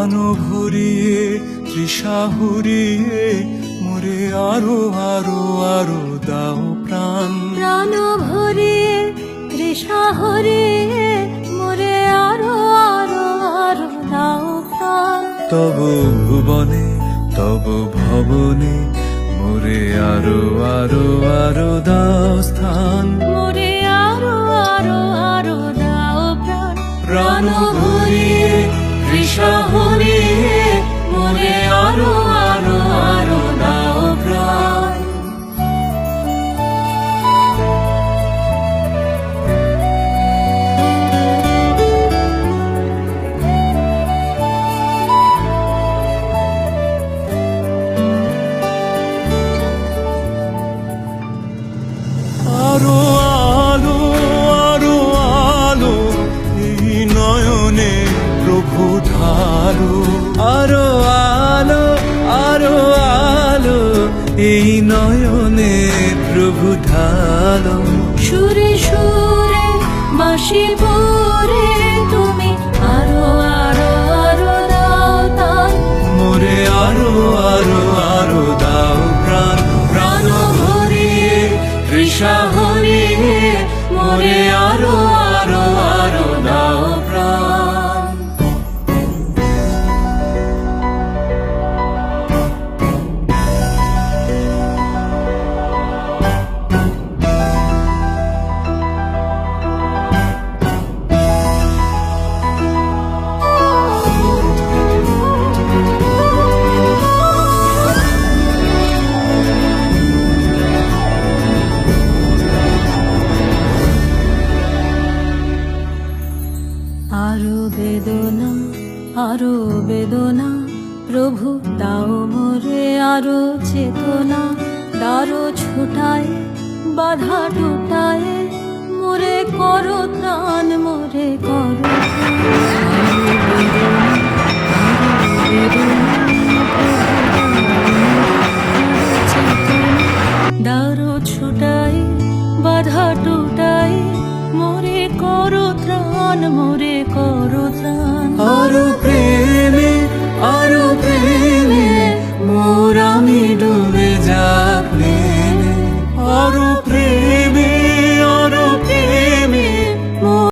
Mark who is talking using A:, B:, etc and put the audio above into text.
A: প্রাণ ভরিয়ে তৃষা হরিয়ে মোরে আরো আরো আরো দাও প্রাণ।
B: প্রাণ ভরিয়ে তৃষা হরিয়ে মোরে আরো আরো আরো দাও প্রাণ।
A: তব ভুবনে তব ভবনে মোরে আরো আরো আরো দাও স্থান।
B: মোরে আরো আরো আরো দাও প্রাণ।
A: প্রাণ ভরিয়ে তৃষা হরিয়ে মোরে আরো আরো আরো দাও প্রাণ। আরো আলো আরো আলো এই নয়নে প্রভু ঢালো। আরো আলো আরো আলো এই নয়নে প্রভু ঢালো।
B: সুরে সুরে বাঁশি পরে তুমি আরো আরো আরো দাও তান।
A: মোরে আরো আরো আরো দাও প্রাণ। প্রাণ ভরিয়ে তৃষা হরিয়ে মোরে আরো আরো আরো দাও প্রাণ।
B: আরো বেদনা আরো বেদনা প্রভু দাও মোরে আরো চেতনা। দারো ছুটায় বাধা টুটায় মোরে করো ত্রাণ মোরে করো দারো ছুটায় বাধা টুটায় মোরে করো ত্রাণ মোরে করো ত্রাণ।
A: আরো প্রেম